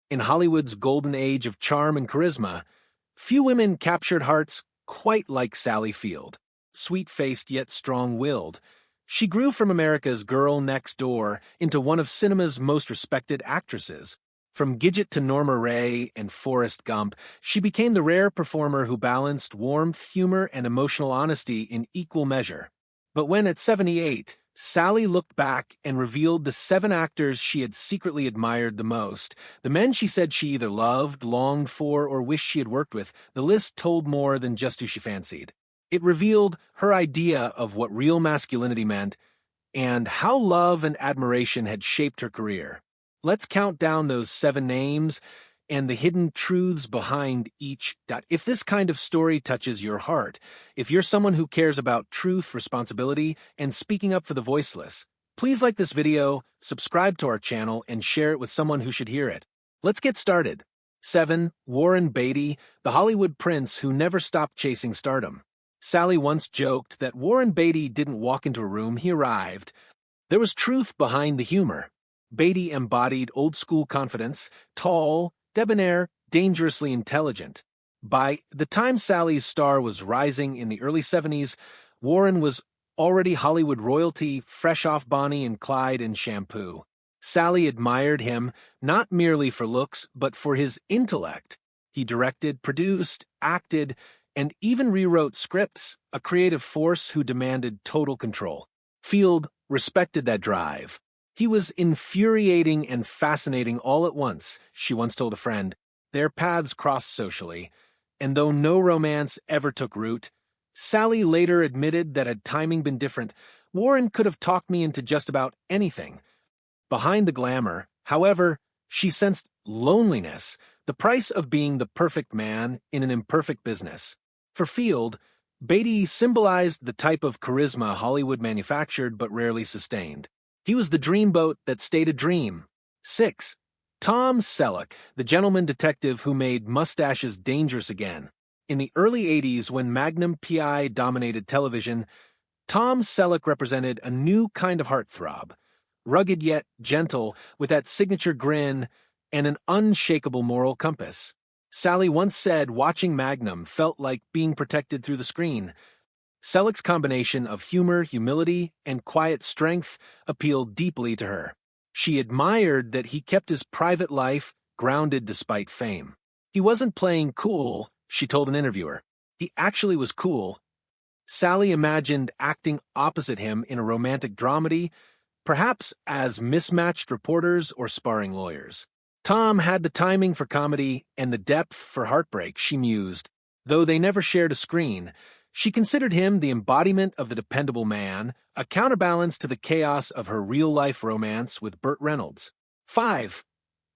In Hollywood's golden age of charm and charisma, few women captured hearts quite like Sally Field. Sweet-faced yet strong-willed, she grew from America's girl next door into one of cinema's most respected actresses. From Gidget to Norma Ray and Forrest Gump, she became the rare performer who balanced warmth, humor, and emotional honesty in equal measure. But when at 78, Sally looked back and revealed the 7 actors she had secretly admired the most, the men she said she either loved, longed for, or wished she had worked with, the list told more than just who she fancied. It revealed her idea of what real masculinity meant and how love and admiration had shaped her career. Let's count down those 7 names and the hidden truths behind each. If this kind of story touches your heart, if you're someone who cares about truth, responsibility, and speaking up for the voiceless, please like this video, subscribe to our channel, and share it with someone who should hear it. Let's get started. 7. Warren Beatty, the Hollywood prince who never stopped chasing stardom. Sally once joked that Warren Beatty didn't walk into a room, he arrived. There was truth behind the humor. Beatty embodied old-school confidence, tall, debonair, dangerously intelligent. By the time Sally's star was rising in the early 70s, Warren was already Hollywood royalty, fresh off Bonnie and Clyde and Shampoo. Sally admired him not merely for looks, but for his intellect. He directed, produced, acted, and even rewrote scripts, a creative force who demanded total control. Field respected that drive. He was infuriating and fascinating all at once, she once told a friend. Their paths crossed socially, and though no romance ever took root, Sally later admitted that had timing been different, Warren could have talked me into just about anything. Behind the glamour, however, she sensed loneliness, the price of being the perfect man in an imperfect business. For Field, Beatty symbolized the type of charisma Hollywood manufactured but rarely sustained. He was the dreamboat that stayed a dream. 6. Tom Selleck, the gentleman detective who made mustaches dangerous again. In the early 80s, when Magnum P.I. dominated television, Tom Selleck represented a new kind of heartthrob. Rugged yet gentle, with that signature grin and an unshakable moral compass. Sally once said watching Magnum felt like being protected through the screen. Selleck's combination of humor, humility, and quiet strength appealed deeply to her. She admired that he kept his private life grounded despite fame. He wasn't playing cool, she told an interviewer. He actually was cool. Sally imagined acting opposite him in a romantic dramedy, perhaps as mismatched reporters or sparring lawyers. Tom had the timing for comedy and the depth for heartbreak, she mused. Though they never shared a screen, she considered him the embodiment of the dependable man, a counterbalance to the chaos of her real-life romance with Burt Reynolds. 5.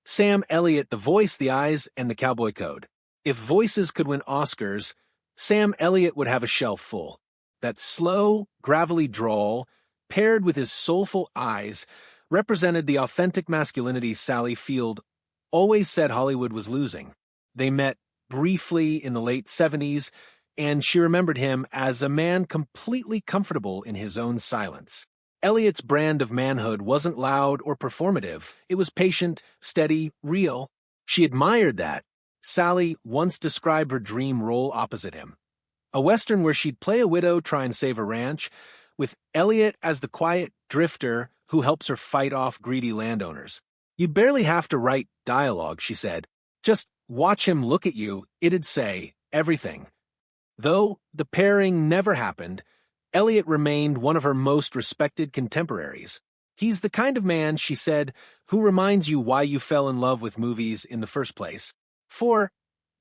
Sam Elliott, the voice, the eyes, and the cowboy code. If voices could win Oscars, Sam Elliott would have a shelf full. That slow, gravelly drawl, paired with his soulful eyes, represented the authentic masculinity Sally Field always said Hollywood was losing. They met briefly in the late 70s, and she remembered him as a man completely comfortable in his own silence. Elliott's brand of manhood wasn't loud or performative. It was patient, steady, real. She admired that. Sally once described her dream role opposite him. A Western where she'd play a widow try and save a ranch, with Elliott as the quiet drifter who helps her fight off greedy landowners. You'd barely have to write dialogue, she said. Just watch him look at you, it'd say everything. Though the pairing never happened, Elliott remained one of her most respected contemporaries. He's the kind of man, she said, who reminds you why you fell in love with movies in the first place. 4.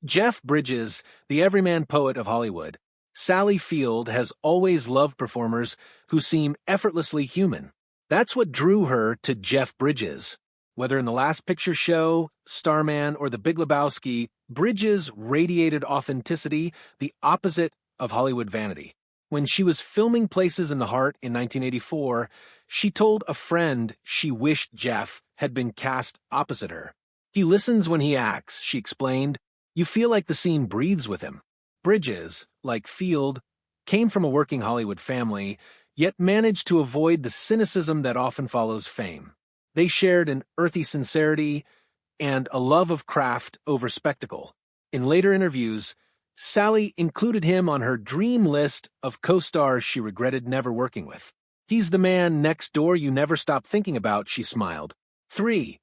Jeff Bridges, the everyman poet of Hollywood. Sally Field has always loved performers who seem effortlessly human. That's what drew her to Jeff Bridges. Whether in The Last Picture Show, Starman, or The Big Lebowski, Bridges radiated authenticity, the opposite of Hollywood vanity. When she was filming Places in the Heart in 1984, she told a friend she wished Jeff had been cast opposite her. He listens when he acts, she explained. You feel like the scene breathes with him. Bridges, like Field, came from a working Hollywood family, yet managed to avoid the cynicism that often follows fame. They shared an earthy sincerity, and a love of craft over spectacle. In later interviews, Sally included him on her dream list of co-stars she regretted never working with. "He's the man next door you never stop thinking about," she smiled. 3.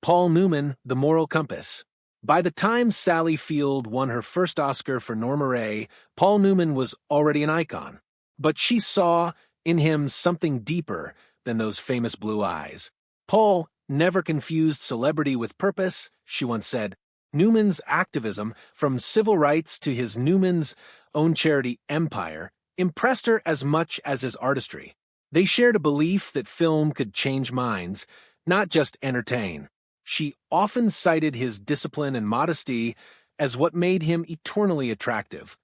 Paul Newman, The Moral Compass. By the time Sally Field won her first Oscar for Norma Ray, Paul Newman was already an icon. But she saw in him something deeper than those famous blue eyes. "Paul never confused celebrity with purpose," she once said. Newman's activism, from civil rights to his Newman's own charity Empire, impressed her as much as his artistry. They shared a belief that film could change minds, not just entertain. She often cited his discipline and modesty as what made him eternally attractive.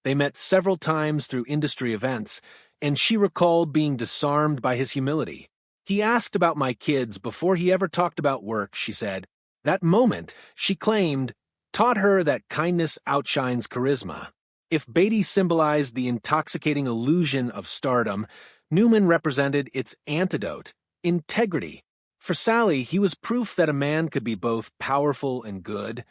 They met several times through industry events, and she recalled being disarmed by his humility. "He asked about my kids before he ever talked about work," she said. That moment, she claimed, taught her that kindness outshines charisma. If Beatty symbolized the intoxicating illusion of stardom, Newman represented its antidote, integrity. For Sally, he was proof that a man could be both powerful and good,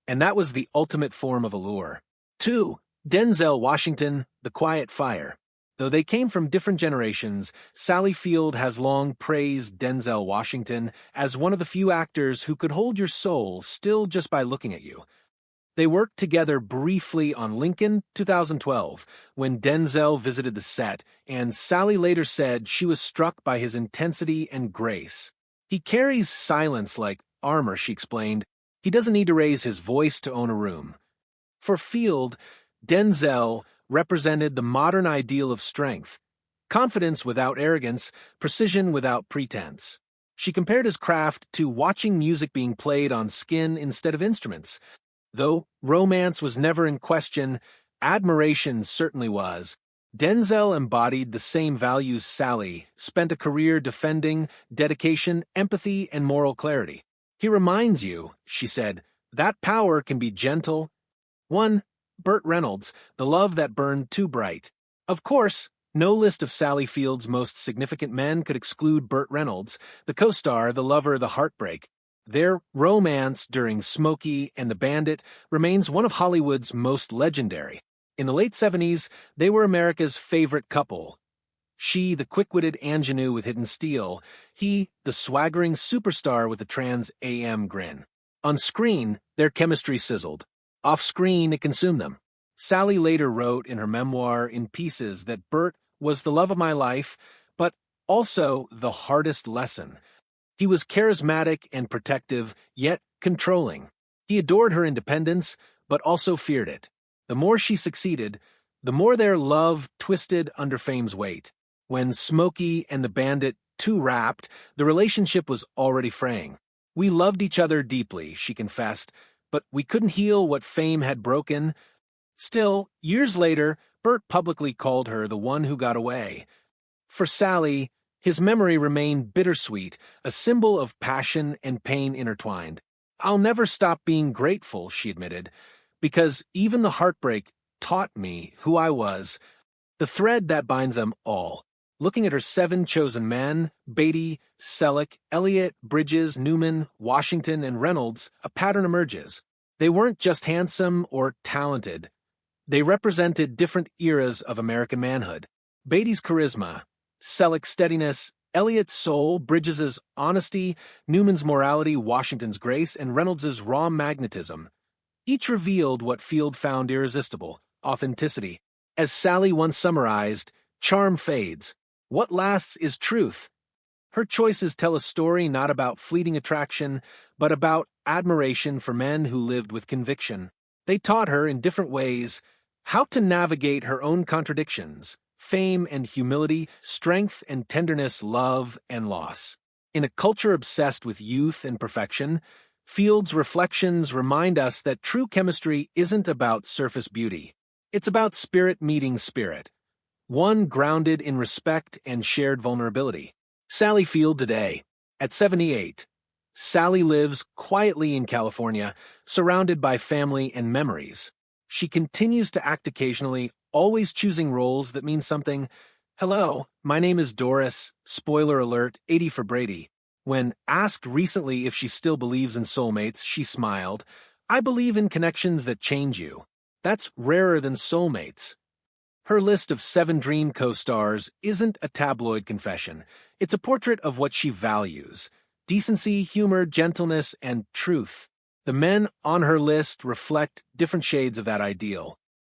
and that was the ultimate form of allure. 2. Denzel Washington, The Quiet Fire. Though they came from different generations, Sally Field has long praised Denzel Washington as one of the few actors who could hold your soul still just by looking at you. They worked together briefly on Lincoln, 2012, when Denzel visited the set, and Sally later said she was struck by his intensity and grace. "He carries silence like armor," she explained. "He doesn't need to raise his voice to own a room." For Field, Denzel represented the modern ideal of strength, confidence without arrogance, precision without pretense. She compared his craft to watching music being played on skin instead of instruments. Though romance was never in question, admiration certainly was. Denzel embodied the same values Sally spent a career defending: dedication, empathy, and moral clarity. "He reminds you," she said, "that power can be gentle." 1. Burt Reynolds, The Love That Burned Too Bright. Of course, no list of Sally Field's most significant men could exclude Burt Reynolds, the co-star, the lover, the heartbreak. Their romance during Smokey and the Bandit remains one of Hollywood's most legendary. In the late 70s, they were America's favorite couple. She, the quick-witted ingenue with hidden steel; he, the swaggering superstar with the Trans AM grin. On screen, their chemistry sizzled. Off-screen, it consumed them. Sally later wrote in her memoir In Pieces that Burt was the love of my life, but also the hardest lesson. He was charismatic and protective, yet controlling. He adored her independence, but also feared it. The more she succeeded, the more their love twisted under fame's weight. When Smokey and the Bandit 2 wrapped, the relationship was already fraying. "We loved each other deeply," she confessed, "but we couldn't heal what fame had broken." Still, years later, Burt publicly called her the one who got away. For Sally, his memory remained bittersweet, a symbol of passion and pain intertwined. "I'll never stop being grateful," she admitted, "because even the heartbreak taught me who I was." The thread that binds them all. Looking at her 7 chosen men, Beatty, Selleck, Elliott, Bridges, Newman, Washington, and Reynolds, a pattern emerges. They weren't just handsome or talented. They represented different eras of American manhood. Beatty's charisma, Selleck's steadiness, Elliott's soul, Bridges's honesty, Newman's morality, Washington's grace, and Reynolds's raw magnetism. Each revealed what Field found irresistible: authenticity. As Sally once summarized, "Charm fades. What lasts is truth." Her choices tell a story not about fleeting attraction, but about admiration for men who lived with conviction. They taught her, in different ways, how to navigate her own contradictions: fame and humility, strength and tenderness, love and loss. In a culture obsessed with youth and perfection, Field's reflections remind us that true chemistry isn't about surface beauty. It's about spirit meeting spirit, one grounded in respect and shared vulnerability. Sally Field today. At 78, Sally lives quietly in California, surrounded by family and memories. She continues to act occasionally, always choosing roles that mean something. "Hello, my name is Doris, spoiler alert, 80 for Brady." When asked recently if she still believes in soulmates, she smiled. "I believe in connections that change you. That's rarer than soulmates." Her list of 7 dream co-stars isn't a tabloid confession. It's a portrait of what she values: decency, humor, gentleness, and truth. The men on her list reflect different shades of that ideal.